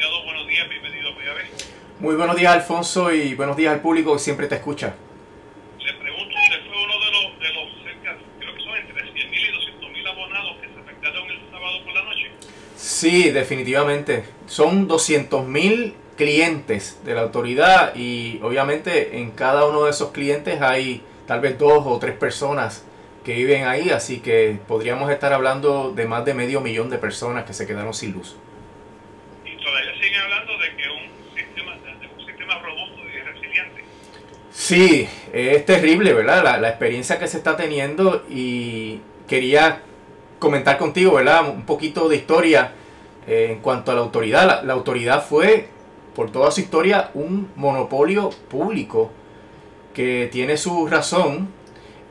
licenciado, buenos días, bienvenido a PAB. Muy buenos días, Alfonso, y buenos días al público que siempre te escucha. Le pregunto, usted fue uno de los cerca, creo que son entre 100.000 y 200.000 abonados que se afectaron el sábado por la noche. Sí, definitivamente. Son 200.000 clientes de la autoridad y obviamente en cada uno de esos clientes hay tal vez 2 o 3 personas que viven ahí, así que podríamos estar hablando de más de 500.000 de personas que se quedaron sin luz. Y todavía siguen hablando de que un sistema robusto y resiliente. Sí, es terrible, ¿verdad? La experiencia que se está teniendo, y quería comentar contigo, ¿verdad? Un poquito de historia en cuanto a la autoridad. La autoridad fue, por toda su historia, un monopolio público que tiene su razón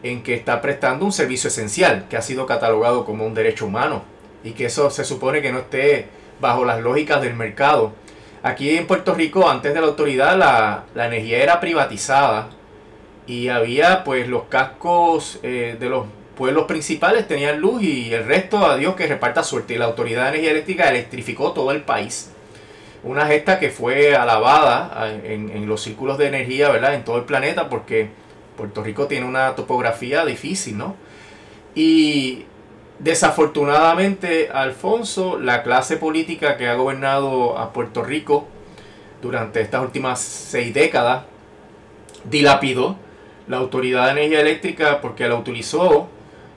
en que está prestando un servicio esencial que ha sido catalogado como un derecho humano, y que eso se supone que no esté bajo las lógicas del mercado. Aquí en Puerto Rico, antes de la autoridad, la energía era privatizada y había pues los cascos de los pueblos principales tenían luz y el resto a Dios que reparta suerte. Y la Autoridad de Energía Eléctrica electrificó todo el país. Una gesta que fue alabada en los círculos de energía, ¿verdad? En todo el planeta, porque Puerto Rico tiene una topografía difícil, ¿no? Y desafortunadamente, Alfonso, la clase política que ha gobernado a Puerto Rico durante estas últimas 6 décadas dilapidó la Autoridad de Energía Eléctrica porque la utilizó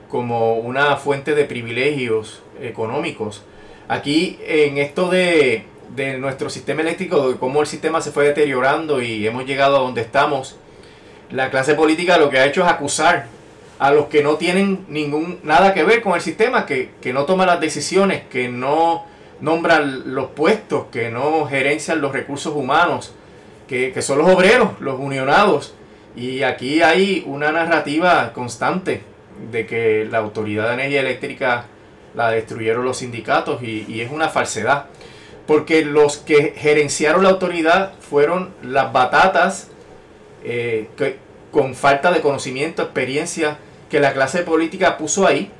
como una fuente de privilegios económicos. Aquí, en esto de nuestro sistema eléctrico, de cómo el sistema se fue deteriorando y hemos llegado a donde estamos, la clase política lo que ha hecho es acusar a los que no tienen nada que ver con el sistema, que no toman las decisiones, que no nombran los puestos, que no gerencian los recursos humanos, que son los obreros, los unionados. Y aquí hay una narrativa constante de que la Autoridad de Energía Eléctrica la destruyeron los sindicatos, y es una falsedad. Porque los que gerenciaron la autoridad fueron las batatas con falta de conocimiento, experiencia, que la clase política puso ahí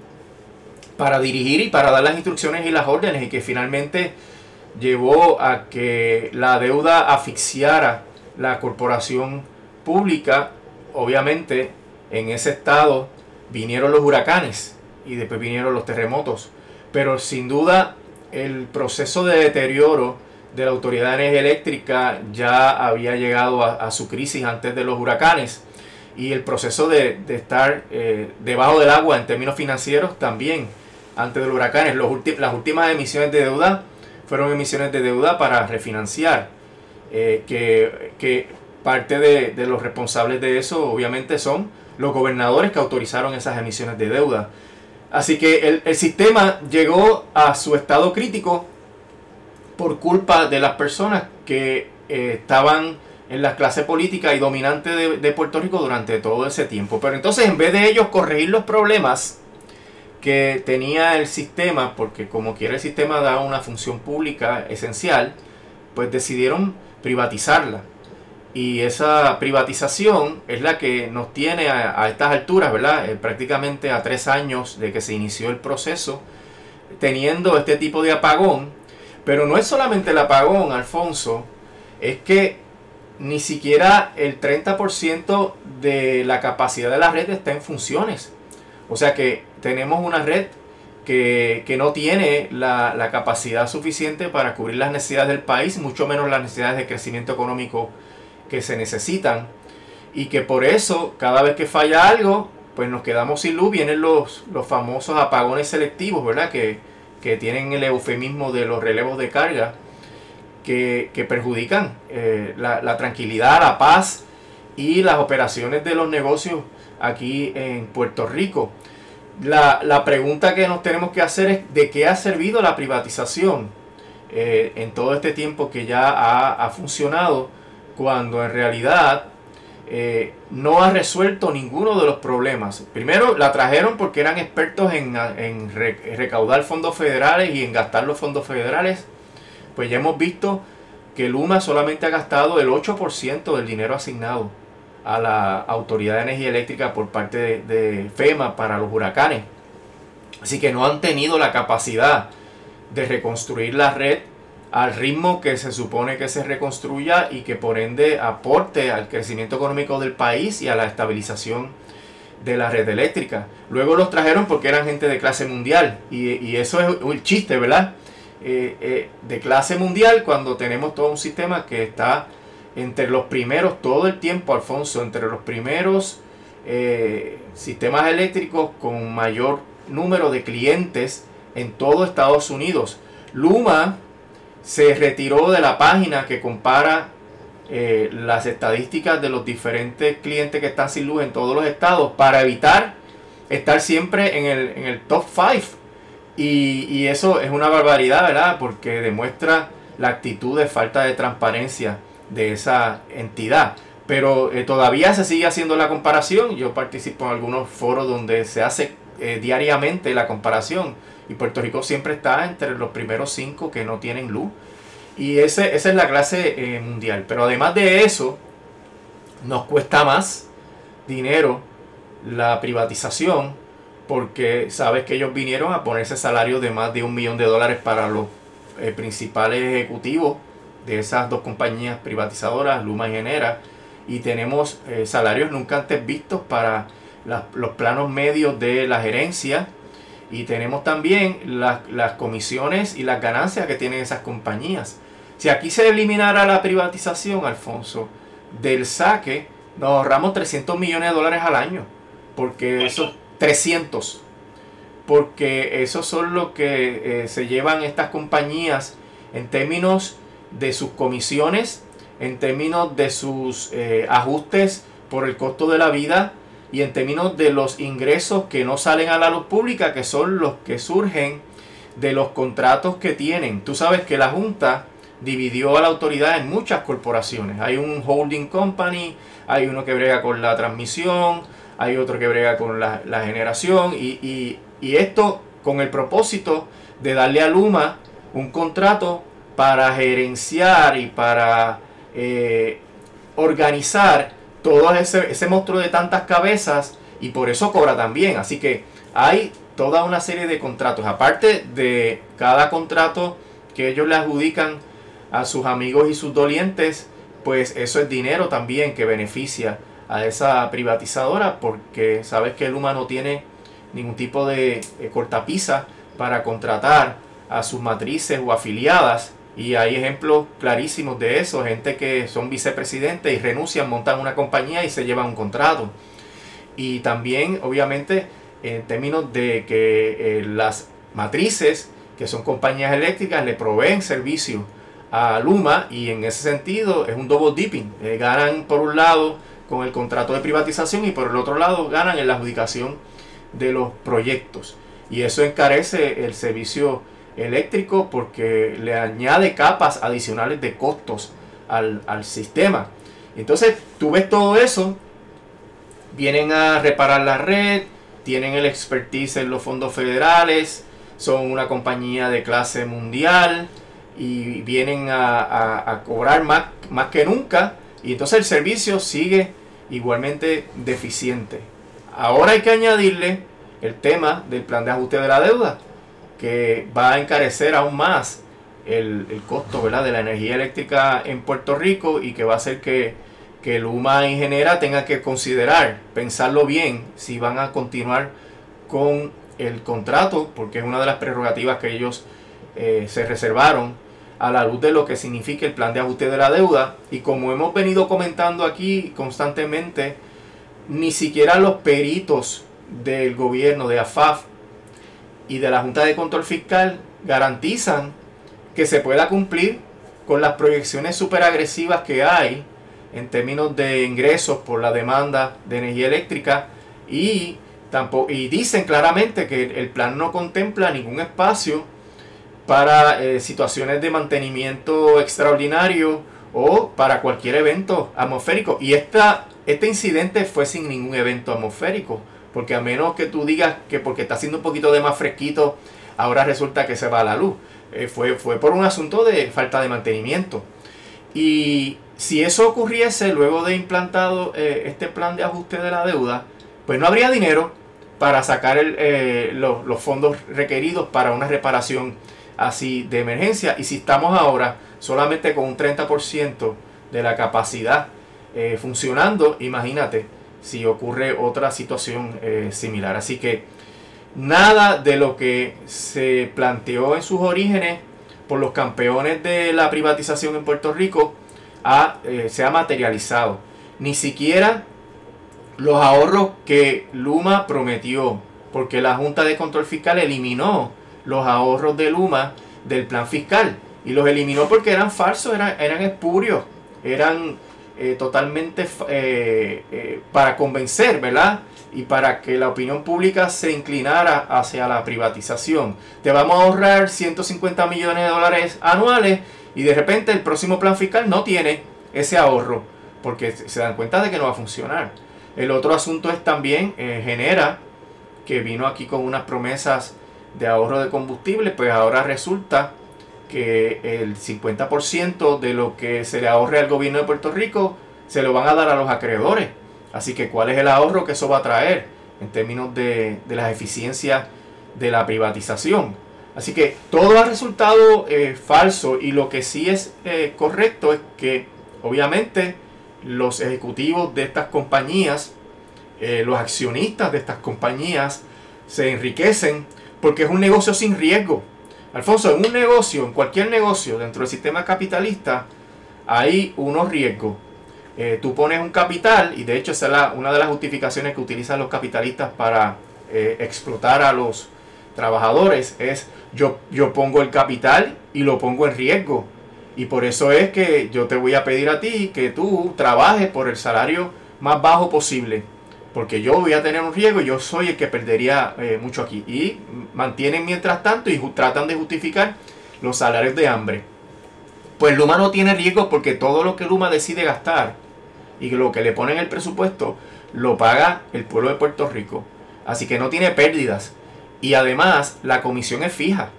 para dirigir y para dar las instrucciones y las órdenes, y que finalmente llevó a que la deuda asfixiara la corporación pública. Obviamente en ese estado vinieron los huracanes y después vinieron los terremotos, pero sin duda el proceso de deterioro de la Autoridad de Energía Eléctrica ya había llegado a su crisis antes de los huracanes, y el proceso de estar debajo del agua en términos financieros también antes de los huracanes. Las últimas emisiones de deuda fueron emisiones de deuda para refinanciar, que parte de los responsables de eso obviamente son los gobernadores que autorizaron esas emisiones de deuda. Así que el sistema llegó a su estado crítico por culpa de las personas que estaban en la clase política y dominante de Puerto Rico durante todo ese tiempo. Pero entonces, en vez de ellos corregir los problemas que tenía el sistema, porque como quiera el sistema da una función pública esencial, pues decidieron privatizarla. Y esa privatización es la que nos tiene a estas alturas, ¿verdad? Prácticamente a 3 años de que se inició el proceso, teniendo este tipo de apagón. Pero no es solamente el apagón, Alfonso, es que ni siquiera el 30% de la capacidad de la red está en funciones. O sea que tenemos una red que no tiene la capacidad suficiente para cubrir las necesidades del país, mucho menos las necesidades de crecimiento económico que se necesitan, y que por eso cada vez que falla algo pues nos quedamos sin luz. Vienen los famosos apagones selectivos, ¿verdad? Que tienen el eufemismo de los relevos de carga, que perjudican la tranquilidad, la paz y las operaciones de los negocios aquí en Puerto Rico. La pregunta que nos tenemos que hacer es: ¿de qué ha servido la privatización en todo este tiempo que ya ha funcionado, cuando en realidad no ha resuelto ninguno de los problemas? Primero, la trajeron porque eran expertos en recaudar fondos federales y en gastar los fondos federales. Pues ya hemos visto que Luma solamente ha gastado el 8% del dinero asignado a la Autoridad de Energía Eléctrica por parte de FEMA para los huracanes. Así que no han tenido la capacidad de reconstruir la red al ritmo que se supone que se reconstruya y que por ende aporte al crecimiento económico del país y a la estabilización de la red eléctrica. Luego los trajeron porque eran gente de clase mundial y eso es un chiste, ¿verdad? De clase mundial cuando tenemos todo un sistema que está entre los primeros todo el tiempo, Alfonso, entre los primeros sistemas eléctricos con mayor número de clientes en todo Estados Unidos. Luma se retiró de la página que compara las estadísticas de los diferentes clientes que están sin luz en todos los estados para evitar estar siempre en el top 5. Y eso es una barbaridad, ¿verdad? Porque demuestra la actitud de falta de transparencia de esa entidad. Pero todavía se sigue haciendo la comparación. Yo participo en algunos foros donde se hace diariamente la comparación. Y Puerto Rico siempre está entre los primeros 5 que no tienen luz. Y esa es la clase mundial. Pero además de eso, nos cuesta más dinero la privatización. Porque sabes que ellos vinieron a ponerse salarios de más de $1 millón para los principales ejecutivos de esas dos compañías privatizadoras, Luma y Genera. Y tenemos salarios nunca antes vistos para los planos medios de la gerencia. Y tenemos también las comisiones y las ganancias que tienen esas compañías. Si aquí se eliminara la privatización, Alfonso, del saque, nos ahorramos $300 millones al año. Porque esos 300. Porque esos son los que se llevan estas compañías en términos de sus comisiones, en términos de sus ajustes por el costo de la vida, y en términos de los ingresos que no salen a la luz pública, que son los que surgen de los contratos que tienen. Tú sabes que la Junta dividió a la autoridad en muchas corporaciones. Hay un holding company, hay uno que brega con la transmisión, hay otro que brega con la generación, y esto con el propósito de darle a Luma un contrato para gerenciar y para organizar todo ese monstruo de tantas cabezas, y por eso cobra también. Así que hay toda una serie de contratos, aparte de cada contrato que ellos le adjudican a sus amigos y sus dolientes, pues eso es dinero también que beneficia a esa privatizadora, porque sabes que Luma no tiene ningún tipo de cortapisa para contratar a sus matrices o afiliadas. Y hay ejemplos clarísimos de eso, gente que son vicepresidentes y renuncian, montan una compañía y se llevan un contrato. Y también, obviamente, en términos de que las matrices, que son compañías eléctricas, le proveen servicio a Luma, y en ese sentido es un double dipping. Ganan por un lado con el contrato de privatización y por el otro lado ganan en la adjudicación de los proyectos. Y eso encarece el servicio eléctrico porque le añade capas adicionales de costos al sistema. Entonces tú ves todo eso, vienen a reparar la red, tienen el expertise en los fondos federales, son una compañía de clase mundial y vienen a cobrar más que nunca, y entonces el servicio sigue igualmente deficiente. Ahora hay que añadirle el tema del plan de ajuste de la deuda, que va a encarecer aún más el costo, ¿verdad?, de la energía eléctrica en Puerto Rico, y que va a hacer que Luma y Genera tengan que considerar, pensarlo bien, si van a continuar con el contrato, porque es una de las prerrogativas que ellos se reservaron a la luz de lo que significa el plan de ajuste de la deuda. Y como hemos venido comentando aquí constantemente, ni siquiera los peritos del gobierno, de AFAF y de la Junta de Control Fiscal, garantizan que se pueda cumplir con las proyecciones súper agresivas que hay en términos de ingresos por la demanda de energía eléctrica, y dicen claramente que el plan no contempla ningún espacio para situaciones de mantenimiento extraordinario o para cualquier evento atmosférico. Y este incidente fue sin ningún evento atmosférico, porque a menos que tú digas que porque está haciendo un poquito de más fresquito, ahora resulta que se va la luz. Fue por un asunto de falta de mantenimiento. Y si eso ocurriese luego de implantado este plan de ajuste de la deuda, pues no habría dinero para sacar los fondos requeridos para una reparación así de emergencia, y si estamos ahora solamente con un 30% de la capacidad funcionando, imagínate si ocurre otra situación similar. Así que nada de lo que se planteó en sus orígenes por los campeones de la privatización en Puerto Rico se ha materializado. Ni siquiera los ahorros que Luma prometió, porque la Junta de Control Fiscal eliminó los ahorros de Luma del plan fiscal, y los eliminó porque eran falsos, eran espurios, eran totalmente para convencer, ¿verdad? Y para que la opinión pública se inclinara hacia la privatización. Te vamos a ahorrar 150 millones de dólares anuales, y de repente el próximo plan fiscal no tiene ese ahorro, porque se dan cuenta de que no va a funcionar. El otro asunto es también Genera, que vino aquí con unas promesas de ahorro de combustible, pues ahora resulta que el 50% de lo que se le ahorre al gobierno de Puerto Rico se lo van a dar a los acreedores. Así que ¿cuál es el ahorro que eso va a traer en términos de las eficiencias de la privatización? Así que todo ha resultado falso, y lo que sí es correcto es que obviamente los ejecutivos de estas compañías, los accionistas de estas compañías se enriquecen porque es un negocio sin riesgo. Alfonso, en un negocio, en cualquier negocio dentro del sistema capitalista, hay unos riesgos. Tú pones un capital, y de hecho esa es una de las justificaciones que utilizan los capitalistas para explotar a los trabajadores, es yo pongo el capital y lo pongo en riesgo. Y por eso es que yo te voy a pedir a ti que tú trabajes por el salario más bajo posible, porque yo voy a tener un riesgo y yo soy el que perdería mucho aquí. Y mantienen mientras tanto y tratan de justificar los salarios de hambre. Pues Luma no tiene riesgo, porque todo lo que Luma decide gastar y lo que le ponen en el presupuesto lo paga el pueblo de Puerto Rico. Así que no tiene pérdidas. Y además la comisión es fija,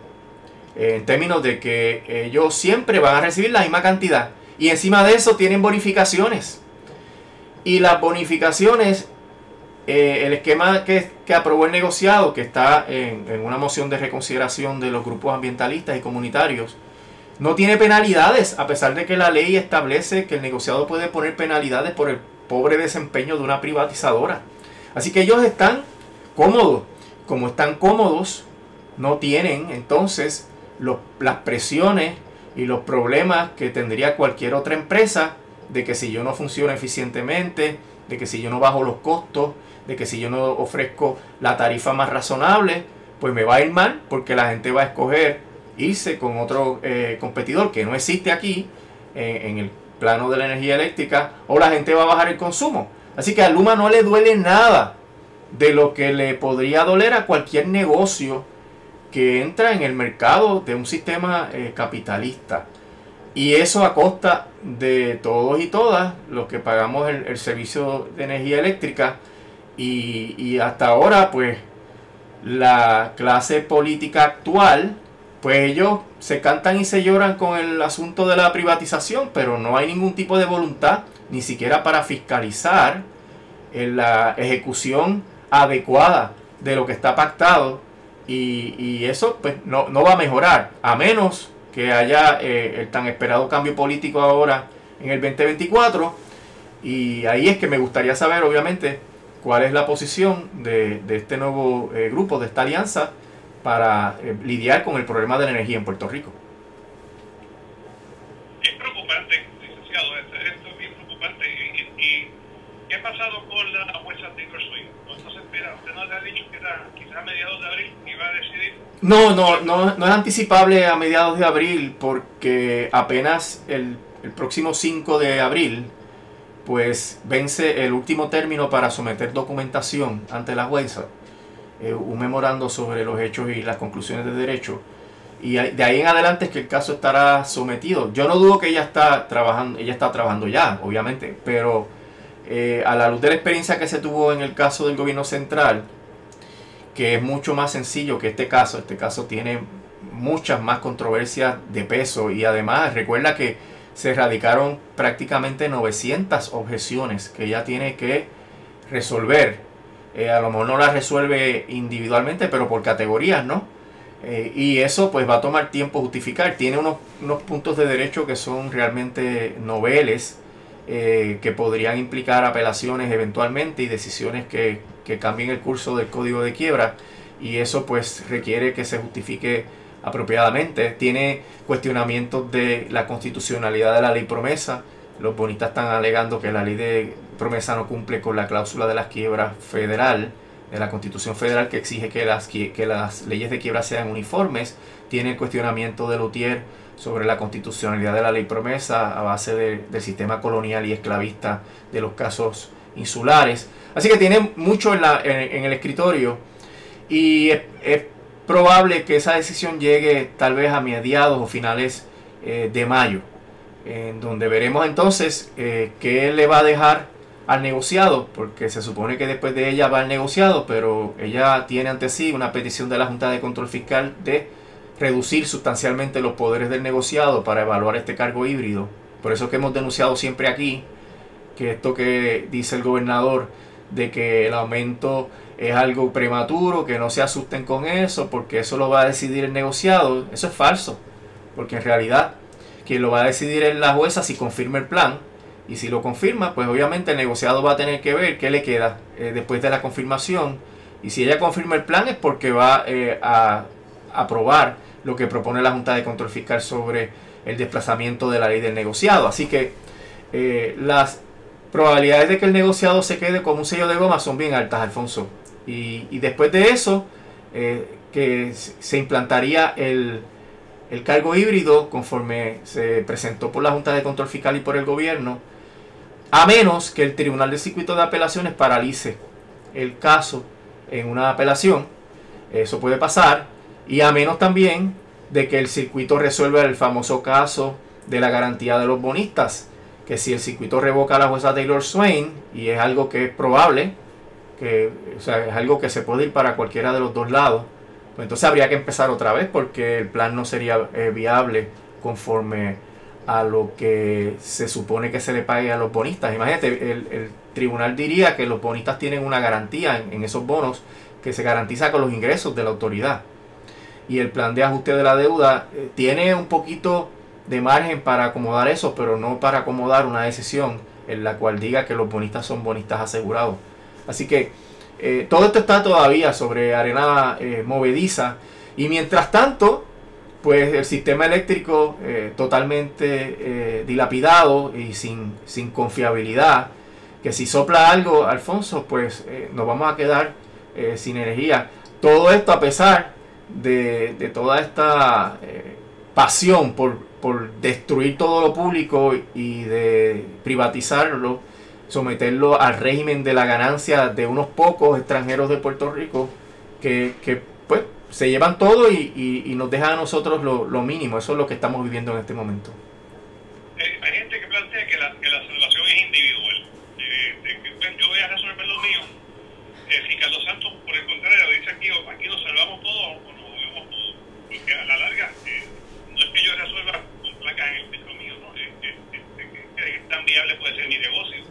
en términos de que ellos siempre van a recibir la misma cantidad. Y encima de eso tienen bonificaciones. Y las bonificaciones, el esquema que aprobó el negociado, que está en una moción de reconsideración de los grupos ambientalistas y comunitarios, no tiene penalidades, a pesar de que la ley establece que el negociado puede poner penalidades por el pobre desempeño de una privatizadora. Así que ellos están cómodos. Como están cómodos, no tienen entonces las presiones y los problemas que tendría cualquier otra empresa, de que si yo no funciono eficientemente, de que si yo no bajo los costos, de que si yo no ofrezco la tarifa más razonable, pues me va a ir mal, porque la gente va a escoger irse con otro competidor que no existe aquí en el plano de la energía eléctrica, o la gente va a bajar el consumo. Así que a Luma no le duele nada de lo que le podría doler a cualquier negocio que entra en el mercado de un sistema capitalista. Y eso a costa de todos y todas los que pagamos el servicio de energía eléctrica. Y hasta ahora, pues, la clase política actual, pues ellos se cantan y se lloran con el asunto de la privatización, pero no hay ningún tipo de voluntad, ni siquiera para fiscalizar la ejecución adecuada de lo que está pactado, y eso pues no va a mejorar, a menos que haya el tan esperado cambio político ahora en el 2024. Y ahí es que me gustaría saber, obviamente, cuál es la posición de este nuevo grupo, de esta alianza, para lidiar con el problema de la energía en Puerto Rico. Es preocupante, licenciado, esto es bien preocupante. ¿Y qué ha pasado con la jueza Taylor Swift? ¿No se espera? ¿Usted no le ha dicho que era quizás a mediados de abril iba a decidir? No es anticipable a mediados de abril, porque apenas el próximo 5 de abril pues vence el último término para someter documentación ante la jueza, un memorando sobre los hechos y las conclusiones de derecho, y de ahí en adelante es que el caso estará sometido. Yo no dudo que ella está trabajando ya, obviamente, pero a la luz de la experiencia que se tuvo en el caso del gobierno central, que es mucho más sencillo que este caso tiene muchas más controversias de peso, y además recuerda que se radicaron prácticamente 900 objeciones que ella tiene que resolver. A lo mejor no las resuelve individualmente, pero por categorías, ¿no? Y eso pues va a tomar tiempo justificar. Tiene unos puntos de derecho que son realmente noveles, que podrían implicar apelaciones eventualmente y decisiones que cambien el curso del código de quiebra, y eso pues requiere que se justifique apropiadamente. Tiene cuestionamientos de la constitucionalidad de la ley promesa. Los bonistas están alegando que la ley de promesa no cumple con la cláusula de las quiebras federal, de la Constitución Federal, que exige que las leyes de quiebra sean uniformes. Tiene el cuestionamiento de Luthier sobre la constitucionalidad de la ley promesa a base del sistema colonial y esclavista de los casos insulares. Así que tiene mucho en el escritorio, y es probable que esa decisión llegue tal vez a mediados o finales de mayo, en donde veremos entonces qué le va a dejar al negociado, porque se supone que después de ella va el negociado, pero ella tiene ante sí una petición de la Junta de Control Fiscal de reducir sustancialmente los poderes del negociado para evaluar este cargo híbrido. Por eso es que hemos denunciado siempre aquí que esto que dice el gobernador de que el aumento es algo prematuro, que no se asusten con eso, porque eso lo va a decidir el negociado, eso es falso, porque en realidad quien lo va a decidir es la jueza si confirma el plan, y si lo confirma, pues obviamente el negociado va a tener que ver qué le queda después de la confirmación, y si ella confirma el plan es porque va a aprobar lo que propone la Junta de Control Fiscal sobre el desplazamiento de la ley del negociado. Así que las probabilidades de que el negociado se quede con un sello de goma son bien altas, Alfonso. Y después de eso, que se implantaría el cargo híbrido conforme se presentó por la Junta de Control Fiscal y por el gobierno, a menos que el Tribunal del Circuito de Apelaciones paralice el caso en una apelación. Eso puede pasar. Y a menos también de que el circuito resuelva el famoso caso de la garantía de los bonistas, que si el circuito revoca a la jueza Taylor Swain, y es algo que es probable, es algo que se puede ir para cualquiera de los dos lados, pues entonces habría que empezar otra vez, porque el plan no sería viable conforme a lo que se supone que se le pague a los bonistas. Imagínate, el tribunal diría que los bonistas tienen una garantía en esos bonos que se garantiza con los ingresos de la autoridad, y el plan de ajuste de la deuda tiene un poquito de margen para acomodar eso, pero no para acomodar una decisión en la cual diga que los bonistas son bonistas asegurados. Así que todo esto está todavía sobre arena movediza, y mientras tanto pues el sistema eléctrico totalmente dilapidado y sin confiabilidad, que si sopla algo, Alfonso, pues nos vamos a quedar sin energía. Todo esto a pesar de toda esta pasión por destruir todo lo público y de privatizarlo, someterlo al régimen de la ganancia de unos pocos extranjeros de Puerto Rico que pues se llevan todo y nos dejan a nosotros lo mínimo. Eso es lo que estamos viviendo en este momento. Hay gente que plantea que la salvación es individual, que yo voy a resolver lo mío. Ricardo Santos, por el contrario, dice aquí nos salvamos todos o nos movemos todos, porque a la larga no es que yo resuelva con placas en el centro mío, ¿no? Que tan viable puede ser mi negocio,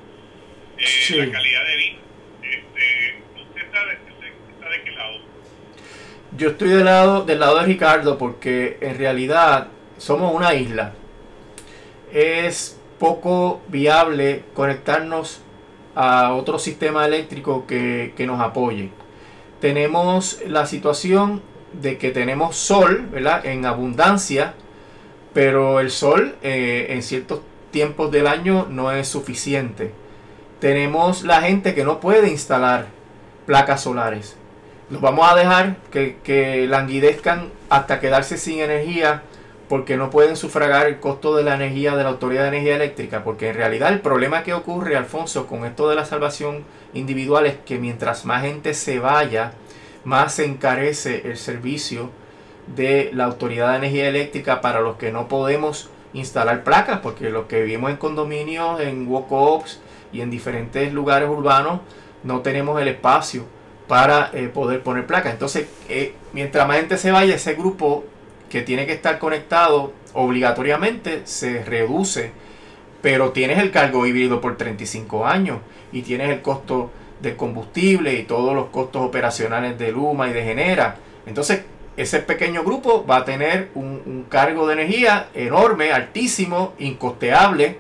sí. La calidad de vida. ¿Usted está de qué lado? Yo estoy del lado de Ricardo, porque en realidad somos una isla. Es poco viable conectarnos a otro sistema eléctrico que nos apoye. Tenemos la situación de que tenemos sol, ¿verdad?, en abundancia, pero el sol en ciertos tiempos del año no es suficiente. Tenemos la gente que no puede instalar placas solares. Los vamos a dejar que languidezcan hasta quedarse sin energía, porque no pueden sufragar el costo de la energía de la Autoridad de Energía Eléctrica. Porque en realidad el problema que ocurre, Alfonso, con esto de la salvación individual es que mientras más gente se vaya, más se encarece el servicio de la Autoridad de Energía Eléctrica para los que no podemos instalar placas, porque los que vivimos en condominios, en walk-ups y en diferentes lugares urbanos no tenemos el espacio para poder poner placas. Entonces, mientras más gente se vaya, ese grupo que tiene que estar conectado obligatoriamente se reduce, pero tienes el cargo híbrido por 35 años y tienes el costo del combustible y todos los costos operacionales de Luma y de Genera. Entonces, ese pequeño grupo va a tener un cargo de energía enorme, altísimo, incosteable,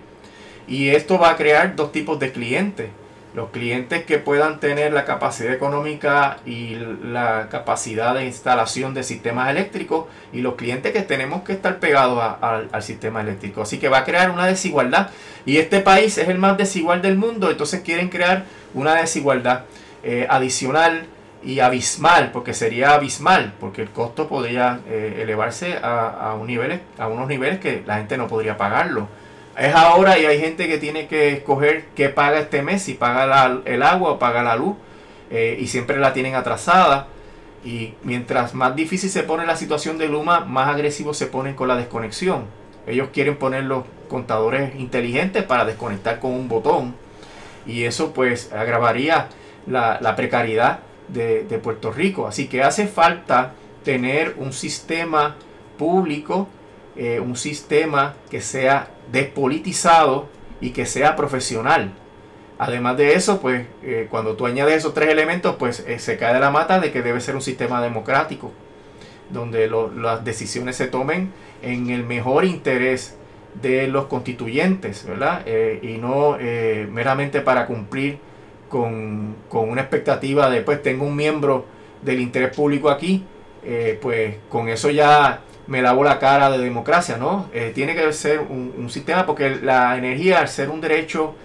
y esto va a crear dos tipos de clientes. Los clientes que puedan tener la capacidad económica y la capacidad de instalación de sistemas eléctricos, y los clientes que tenemos que estar pegados al sistema eléctrico. Así que va a crear una desigualdad, y este país es el más desigual del mundo, entonces quieren crear una desigualdad adicional y abismal, porque sería abismal, porque el costo podría elevarse a unos niveles que la gente no podría pagarlo. Es ahora, y hay gente que tiene que escoger qué paga este mes, si paga el agua o paga la luz, y siempre la tienen atrasada. Y mientras más difícil se pone la situación de Luma, más agresivos se ponen con la desconexión. Ellos quieren poner los contadores inteligentes para desconectar con un botón, y eso pues agravaría la precariedad de Puerto Rico. Así que hace falta tener un sistema público, un sistema que sea despolitizado y que sea profesional. Además de eso, pues cuando tú añades esos tres elementos, pues se cae de la mata de que debe ser un sistema democrático, donde las decisiones se tomen en el mejor interés de los constituyentes, ¿verdad? Y no meramente para cumplir con una expectativa de, pues tengo un miembro del interés público aquí, pues con eso ya me lavo la cara de democracia, ¿no? Tiene que ser un sistema, porque la energía, al ser un derecho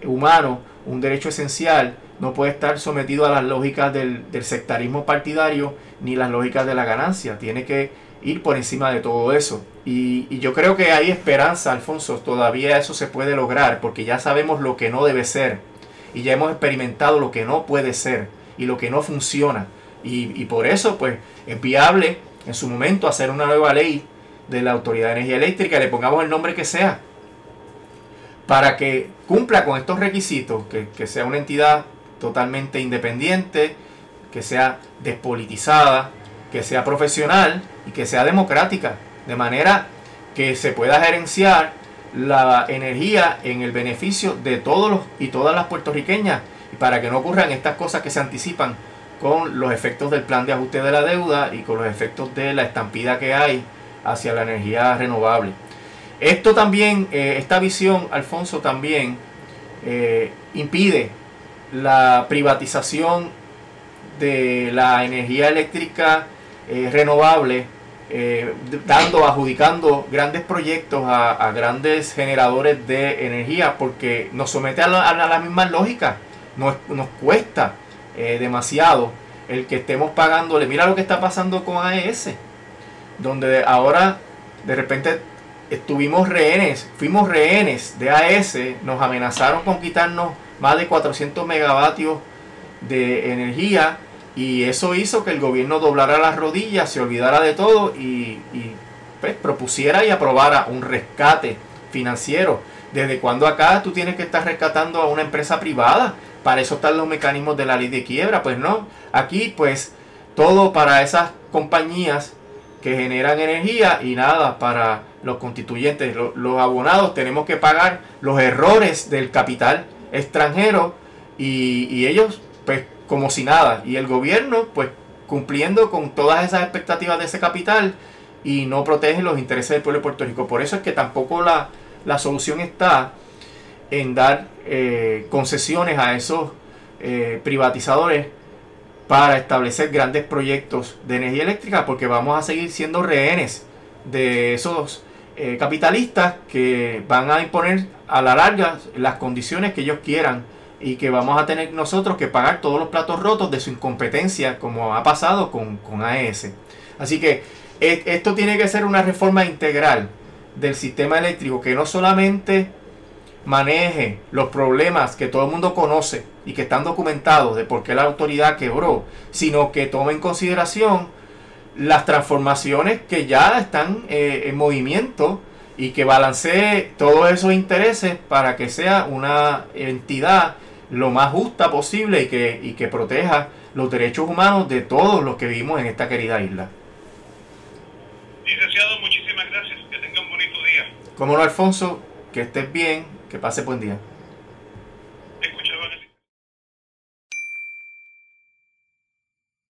humano, un derecho esencial, no puede estar sometido a las lógicas del sectarismo partidario ni las lógicas de la ganancia. Tiene que ir por encima de todo eso. Y yo creo que hay esperanza, Alfonso, todavía eso se puede lograr, porque ya sabemos lo que no debe ser, y ya hemos experimentado lo que no puede ser y lo que no funciona. Y por eso pues es viable en su momento hacer una nueva ley de la Autoridad de Energía Eléctrica, le pongamos el nombre que sea, para que cumpla con estos requisitos, que sea una entidad totalmente independiente, que sea despolitizada, que sea profesional y que sea democrática, de manera que se pueda gerenciar la energía en el beneficio de todos y todas las puertorriqueñas, y para que no ocurran estas cosas que se anticipan con los efectos del plan de ajuste de la deuda y con los efectos de la estampida que hay hacia la energía renovable. Esto también, esta visión, Alfonso, también impide la privatización de la energía eléctrica renovable, adjudicando grandes proyectos a grandes generadores de energía, porque nos somete a la misma lógica. Nos cuesta demasiado el que estemos pagándole. Mira lo que está pasando con AES, donde ahora de repente fuimos rehenes de AES, nos amenazaron con quitarnos más de 400 megavatios de energía, y eso hizo que el gobierno doblara las rodillas, se olvidara de todo y pues, propusiera y aprobara un rescate financiero. ¿Desde cuándo acá tú tienes que estar rescatando a una empresa privada? Para eso están los mecanismos de la ley de quiebra. Pues no, aquí pues todo para esas compañías que generan energía, y nada para los constituyentes. Los abonados tenemos que pagar los errores del capital extranjero, y ellos pues como si nada, y el gobierno pues cumpliendo con todas esas expectativas de ese capital, y no protege los intereses del pueblo de Puerto Rico. Por eso es que tampoco la solución está en dar concesiones a esos privatizadores para establecer grandes proyectos de energía eléctrica, porque vamos a seguir siendo rehenes de esos capitalistas que van a imponer a la larga las condiciones que ellos quieran, y que vamos a tener nosotros que pagar todos los platos rotos de su incompetencia, como ha pasado con AES. Así que esto tiene que ser una reforma integral del sistema eléctrico, que no solamente maneje los problemas que todo el mundo conoce y que están documentados de por qué la autoridad quebró, sino que tome en consideración las transformaciones que ya están en movimiento, y que balancee todos esos intereses para que sea una entidad lo más justa posible, y que proteja los derechos humanos de todos los que vivimos en esta querida isla. Licenciado, muchísimas gracias. Que tenga un bonito día. Cómo no, Alfonso, que estés bien, que pase buen día.